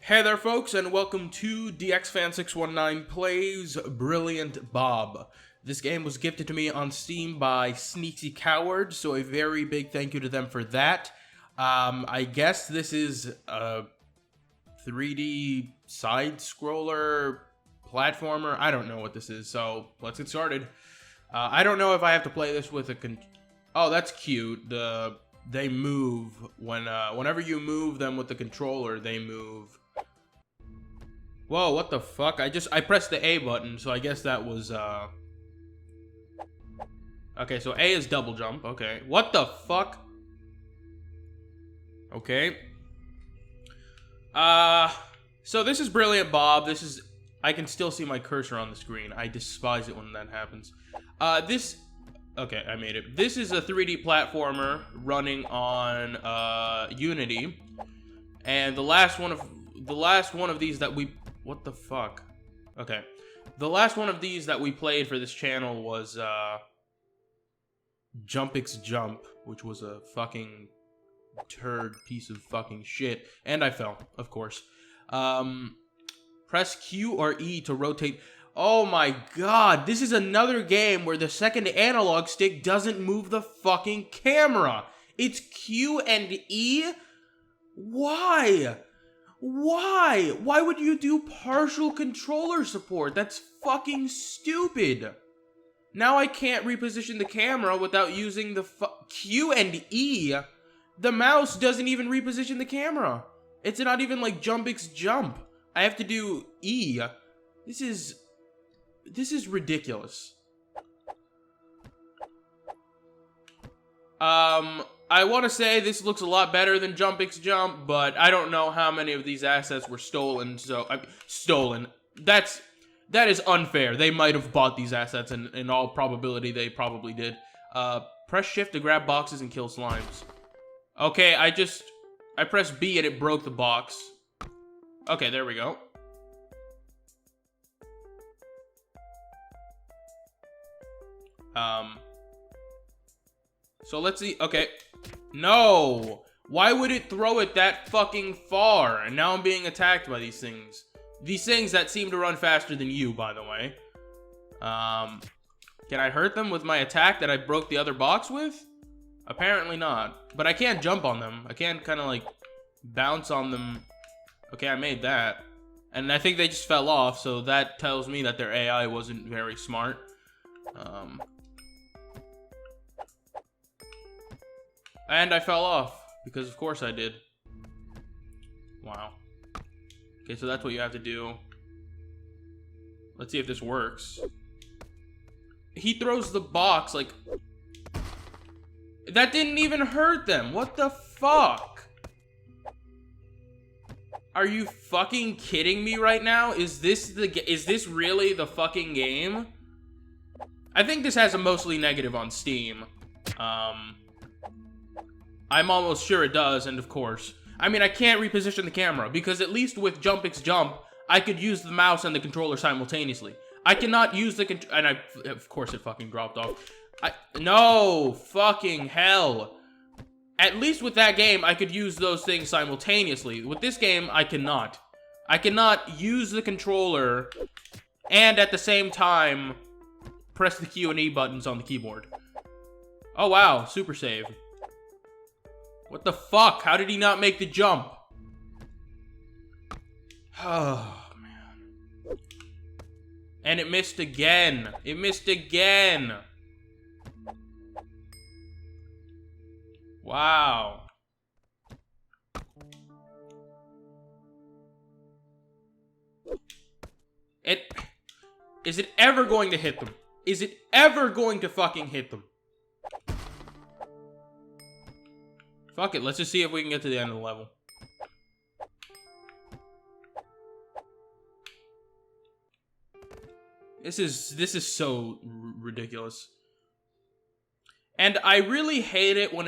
Hey there folks, and welcome to DXFan619 Plays Brilliant Bob. This game was gifted to me on Steam by Sneaky Coward, so a very big thank you to them for that. I guess this is a 3D side-scroller platformer. I don't know what this is, so let's get started. I don't know if I have to play this with a Oh, that's cute. They move whenever you move them with the controller, they move. Whoa, what the fuck? I pressed the A button, so I guess that was, Okay, so A is double jump, okay. What the fuck? Okay. So this is Brilliant Bob. I can still see my cursor on the screen. I despise it when that happens. Okay, I made it. This is a 3D platformer running on, Unity. And the last one of these that we... What the fuck? Okay. The last one of these that we played for this channel was, Jumpix Jump, which was a fucking turd piece of fucking shit. And I fell, of course. Press Q or E to rotate. Oh my god, this is another game where the second analog stick doesn't move the fucking camera. It's Q and E? Why? Why? Why would you do partial controller support? That's fucking stupid. Now I can't reposition the camera without using the Q and E. The mouse doesn't even reposition the camera. It's not even like Jumpix Jump. I have to do E. This is ridiculous. I want to say this looks a lot better than Jumpix Jump, but I don't know how many of these assets were stolen, so... stolen. That is unfair. They might have bought these assets, and in all probability, they probably did. Press shift to grab boxes and kill slimes. Okay, I pressed B and it broke the box. Okay, there we go. So let's see. Okay. No! Why would it throw it that fucking far? And now I'm being attacked by these things. These things that seem to run faster than you, by the way. Can I hurt them with my attack that I broke the other box with? Apparently not. But I can't jump on them. I can't kind of like bounce on them. Okay, I made that. And I think they just fell off, so that tells me that their AI wasn't very smart. And I fell off, because of course I did. Wow. Okay, so that's what you have to do. Let's see if this works. He throws the box, like... That didn't even hurt them! What the fuck? Are you fucking kidding me right now? Is this really the fucking game? I think this has a mostly negative on Steam. I'm almost sure it does, and of course. I mean, I can't reposition the camera, because at least with Jumpix Jump, I could use the mouse and the controller simultaneously. I cannot use the and of course it fucking dropped off. No fucking hell. At least with that game, I could use those things simultaneously. With this game, I cannot. I cannot use the controller and at the same time press the Q and E buttons on the keyboard. Oh wow, super save. What the fuck? How did he not make the jump? Oh, man. And it missed again. It missed again. Wow. Is it ever going to hit them? Is it ever going to fucking hit them? Fuck it, let's just see if we can get to the end of the level. This is so ridiculous. And I really hate it when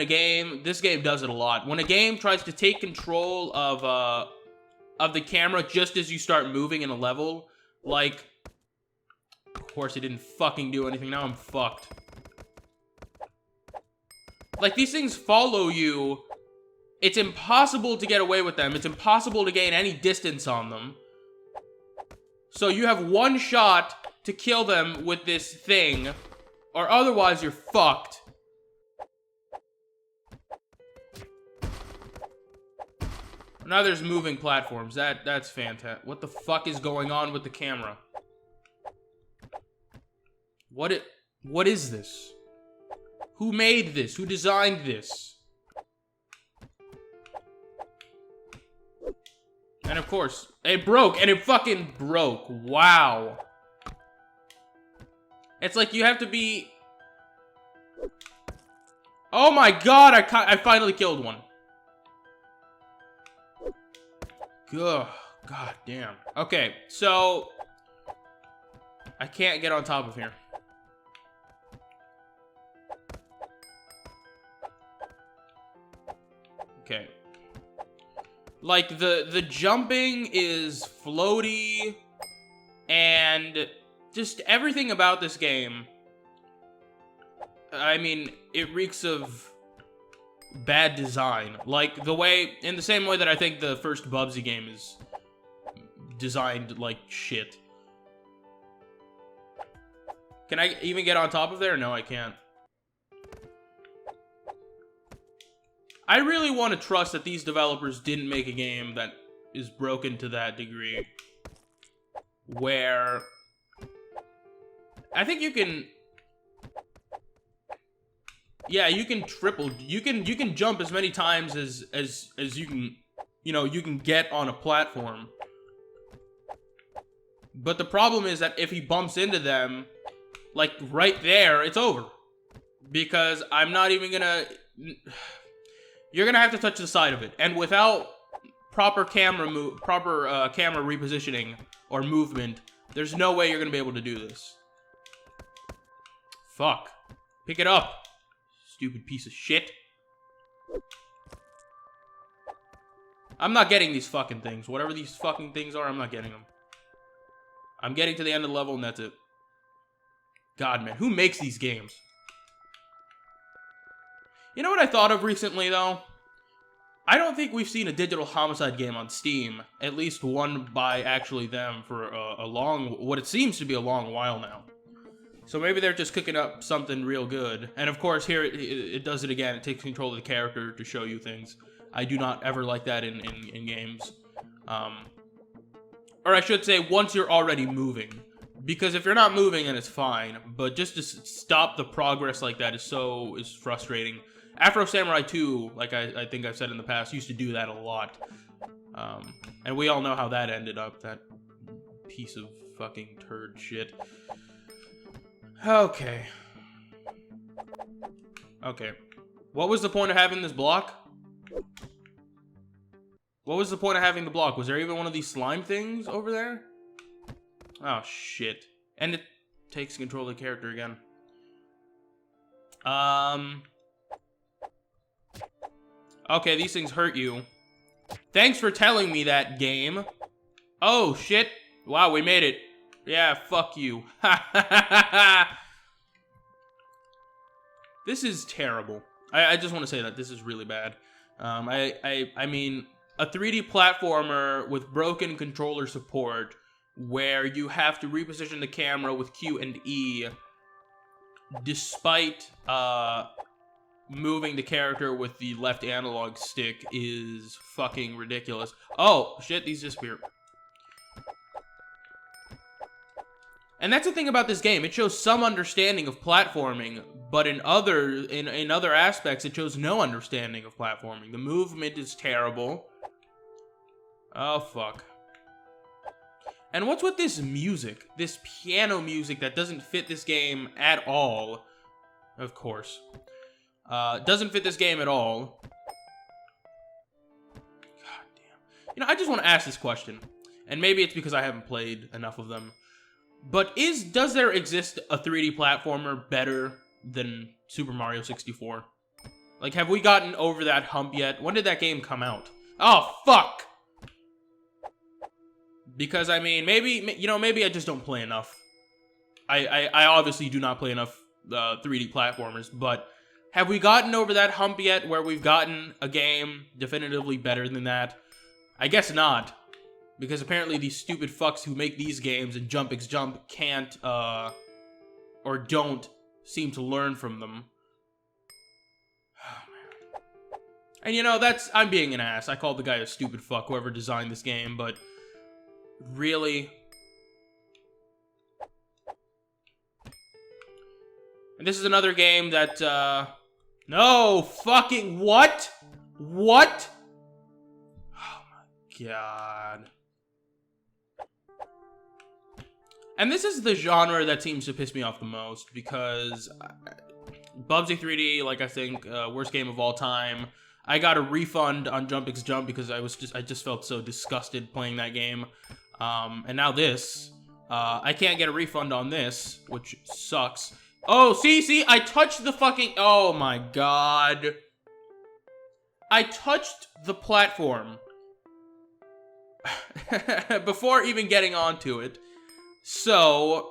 this game does it a lot. When a game tries to take control of the camera just as you start moving in a level. Like, of course it didn't fucking do anything, now I'm fucked. Like, these things follow you It's impossible to get away with them. It's impossible to gain any distance on them. So you have one shot to kill them with this thing, or otherwise you're fucked. Now there's moving platforms. That's fantastic. What the fuck is going on with the camera? What is this? Who made this? Who designed this? And of course, it broke, and it fucking broke. Wow. It's like you have to be... Oh my god, I finally killed one. Ugh, god damn. Okay, so... I can't get on top of here. Okay. Like, the jumping is floaty, and just everything about this game, I mean, it reeks of bad design. Like, in the same way that I think the first Bubsy game is designed like shit. Can I even get on top of there? No, I can't. I really want to trust that these developers didn't make a game that is broken to that degree. Where... I think you can... Yeah, you can triple... You can jump as many times as you can... You know, you can get on a platform. But the problem is that if he bumps into them, like, right there, it's over. Because I'm not even gonna... You're gonna have to touch the side of it, and without proper camera repositioning or movement, there's no way you're gonna be able to do this. Fuck. Pick it up, stupid piece of shit. I'm not getting these fucking things. Whatever these fucking things are, I'm not getting them. I'm getting to the end of the level, and that's it. God, man, who makes these games? You know what I thought of recently, though? I don't think we've seen a digital homicide game on Steam, at least one by actually them, for what it seems to be a long while now. So maybe they're just cooking up something real good. And of course, here it does it again. It takes control of the character to show you things. I do not ever like that in games. Or I should say, once you're already moving. Because if you're not moving, then it's fine. But just to stop the progress like that is frustrating. Afro Samurai 2, like I think I've said in the past, used to do that a lot. And we all know how that ended up. That piece of fucking turd shit. Okay. Okay. What was the point of having this block? What was the point of having the block? Was there even one of these slime things over there? Oh, shit. And it takes control of the character again. Okay, these things hurt you. Thanks for telling me that, game. Oh, shit. Wow, we made it. Yeah, fuck you. This is terrible. I just want to say that this is really bad. I mean, a 3D platformer with broken controller support where you have to reposition the camera with Q and E despite moving the character with the left analog stick is fucking ridiculous. Oh, shit, these disappear. And that's the thing about this game. It shows some understanding of platforming, but in other aspects, it shows no understanding of platforming. The movement is terrible. Oh, fuck. And what's with this music? This piano music that doesn't fit this game at all. Of course. Doesn't fit this game at all. God damn. You know, I just want to ask this question. And maybe it's because I haven't played enough of them. But does there exist a 3D platformer better than Super Mario 64? Like, have we gotten over that hump yet? When did that game come out? Oh, fuck! Because, I mean, maybe I just don't play enough. I obviously do not play enough 3D platformers, but Have we gotten over that hump yet where we've gotten a game definitively better than that? I guess not. Because apparently these stupid fucks who make these games and Jump X Jump can't, or don't seem to learn from them. Oh, man. And you know, I'm being an ass. I called the guy a stupid fuck, whoever designed this game, but really? And this is another game that, no fucking what? What? Oh my god. And this is the genre that seems to piss me off the most, because Bubsy 3D, like, I think, worst game of all time. I got a refund on Jump X Jump because I just felt so disgusted playing that game. And now this. I can't get a refund on this, which sucks. Oh, see, I touched the fucking, oh my god. I touched the platform before even getting onto it. So,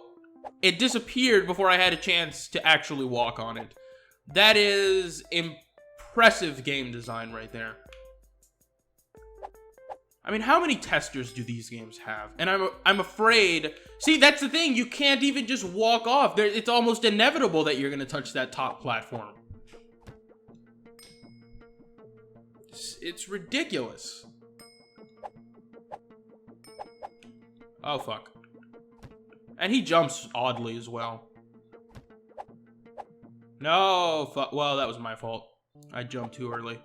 it disappeared before I had a chance to actually walk on it. That is impressive game design right there. I mean, how many testers do these games have? And I'm afraid... See, that's the thing. You can't even just walk off. It's almost inevitable that you're going to touch that top platform. It's ridiculous. Oh, fuck. And he jumps oddly as well. No, fuck. Well, that was my fault. I jumped too early.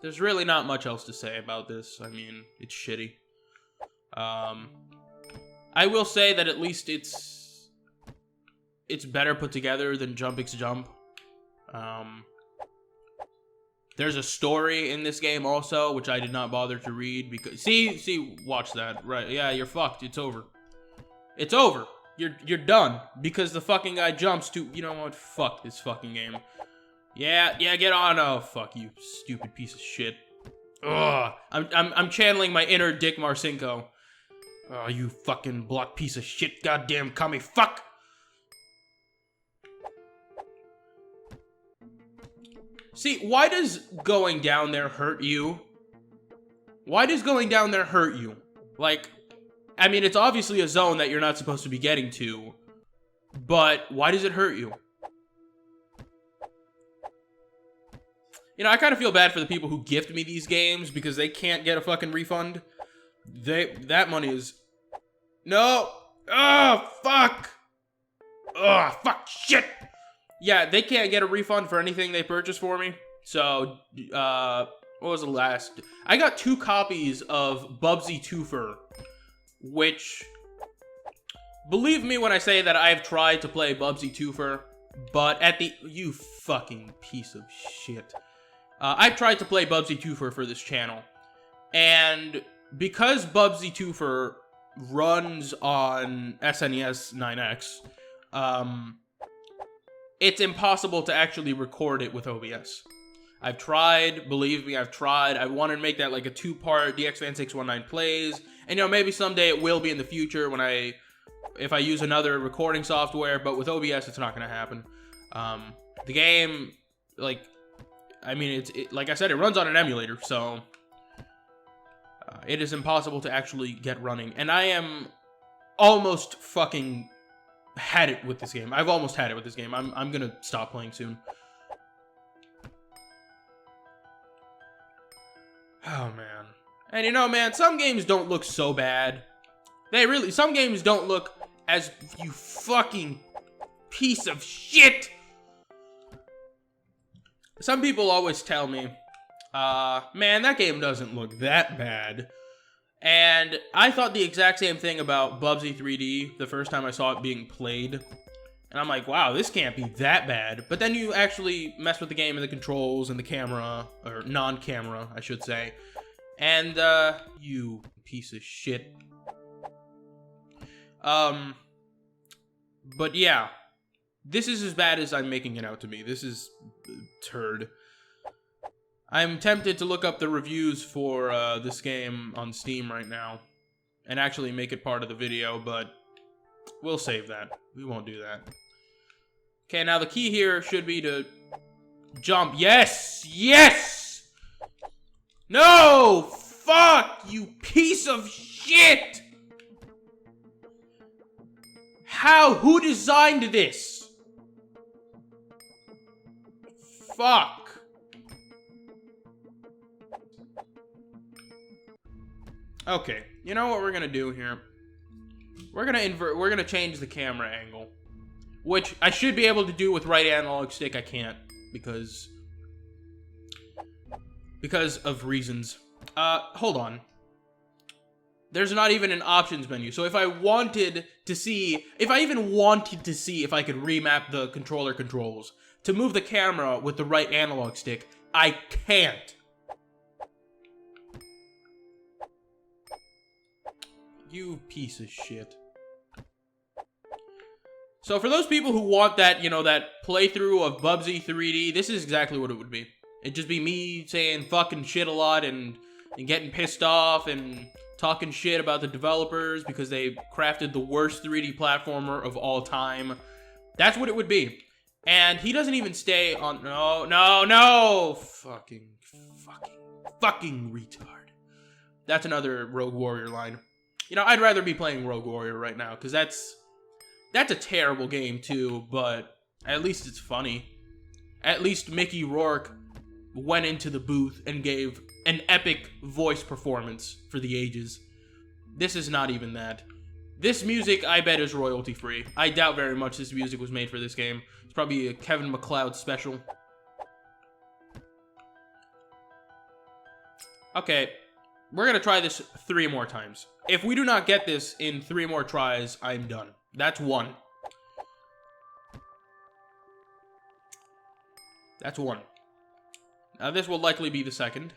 There's really not much else to say about this. I mean, it's shitty. I will say that at least it's better put together than Jump X Jump. There's a story in this game also, which I did not bother to read because see, watch that. Right? Yeah, you're fucked. It's over. It's over. You're done because the fucking guy jumps to. You know what? Fuck this fucking game. Yeah, get on. Oh, fuck you, stupid piece of shit. Ugh. I'm channeling my inner Dick Marcinko. Oh, you fucking block piece of shit, goddamn commie fuck. See, why does going down there hurt you? Why does going down there hurt you? Like, I mean, it's obviously a zone that you're not supposed to be getting to, but why does it hurt you? You know, I kind of feel bad for the people who gift me these games because they can't get a fucking refund. That money is... No! Oh, fuck! Oh, fuck, shit! Yeah, they can't get a refund for anything they purchased for me. So, what was the last? I got 2 copies of Bubsy Twofer, which, believe me when I say that I've tried to play Bubsy Twofer, but you fucking piece of shit. I've tried to play Bubsy Twofer for this channel, and because Bubsy Twofer runs on SNES 9X, it's impossible to actually record it with OBS. I've tried, believe me, I've tried. I wanted to make that like a 2-part DXFan619 plays, and you know, maybe someday it will be in the future when if I use another recording software, but with OBS it's not going to happen. The game, like, I mean, like I said, it runs on an emulator, so it is impossible to actually get running. And I am almost fucking had it with this game. I've almost had it with this game. I'm gonna stop playing soon. Oh, man. And you know, man, some games don't look so bad. Some games don't look as you fucking piece of shit. Some people always tell me, man, that game doesn't look that bad. And I thought the exact same thing about Bubsy 3D the first time I saw it being played. And I'm like, wow, this can't be that bad. But then you actually mess with the game and the controls and the camera, or non-camera, I should say. And, you piece of shit. But yeah. This is as bad as I'm making it out to be. This is turd. I'm tempted to look up the reviews for this game on Steam right now and actually make it part of the video, but We'll save that. We won't do that. Okay, now the key here should be to jump. Yes! Yes! No! Fuck! You piece of shit! How? Who designed this? Fuck. Okay, you know what we're gonna do here? We're gonna change the camera angle. Which I should be able to do with right analog stick. I can't because of reasons. Hold on. There's not even an options menu. So if I wanted to see, if I even wanted to see if I could remap the controller controls to move the camera with the right analog stick, I can't. You piece of shit. So for those people who want that, you know, that playthrough of Bubsy 3D, this is exactly what it would be. It'd just be me saying fucking shit a lot and getting pissed off and talking shit about the developers because they crafted the worst 3D platformer of all time. That's what it would be. And he doesn't even stay on... No! Fucking retard. That's another Rogue Warrior line. You know, I'd rather be playing Rogue Warrior right now because that's a terrible game too, but at least it's funny. At least Mickey Rourke went into the booth and gave an epic voice performance for the ages. This is not even that. This music, I bet, is royalty free. I doubt very much this music was made for this game. It's probably a Kevin MacLeod special. Okay, we're gonna try this 3 more times. If we do not get this in 3 more tries, I'm done. That's 1. That's 1. Now this will likely be the 2nd.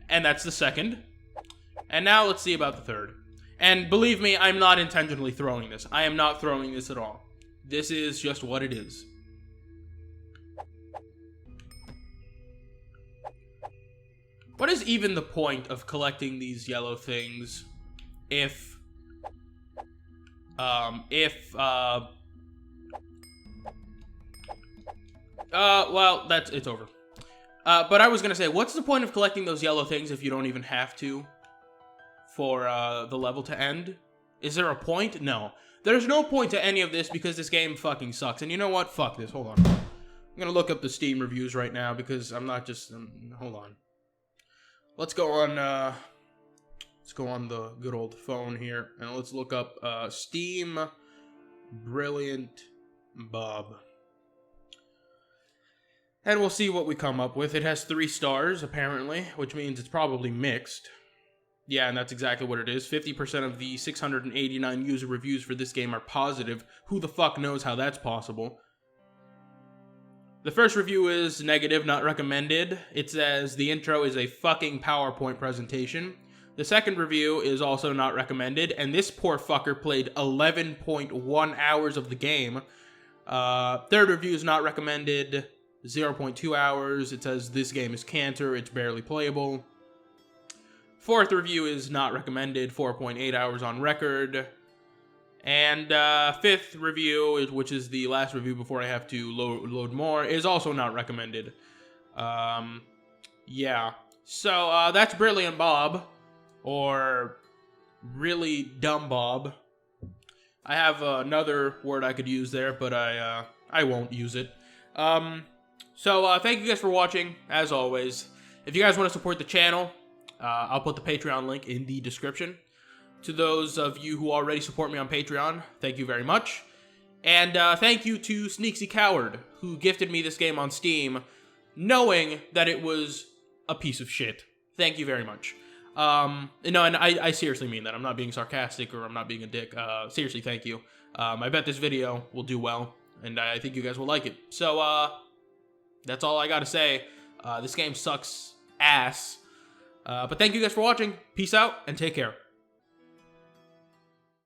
And that's the 2nd. And now let's see about the 3rd. And believe me, I'm not intentionally throwing this. I am not throwing this at all. This is just what it is. What is even the point of collecting these yellow things if well, it's over. But I was gonna say, what's the point of collecting those yellow things if you don't even have to for the level to end? Is there a point? No. There's no point to any of this because this game fucking sucks. And you know what? Fuck this. Hold on. I'm gonna look up the Steam reviews right now because I'm not just... hold on. Let's go on the good old phone here, and let's look up Steam Brilliant Bob. And we'll see what we come up with. It has 3 stars, apparently, which means it's probably mixed. Yeah, and that's exactly what it is. 50% of the 689 user reviews for this game are positive. Who the fuck knows how that's possible? The first review is negative, not recommended. It says the intro is a fucking PowerPoint presentation. The second review is also not recommended, and this poor fucker played 11.1 hours of the game. Third review is not recommended, 0.2 hours. It says this game is cancer, it's barely playable. Fourth review is not recommended, 4.8 hours on record. And fifth review, which is the last review before I have to load more, is also not recommended. Yeah. So that's Brilliant Bob, or really dumb Bob. I have another word I could use there, but I won't use it. So thank you guys for watching, as always. If you guys want to support the channel, I'll put the Patreon link in the description. To those of you who already support me on Patreon, thank you very much. And thank you to Sneaksy Coward, who gifted me this game on Steam, knowing that it was a piece of shit. Thank you very much. No, and I seriously mean that. I'm not being sarcastic or I'm not being a dick. Seriously, thank you. I bet this video will do well, and I think you guys will like it. So, that's all I gotta say. This game sucks ass. But thank you guys for watching. Peace out, and take care.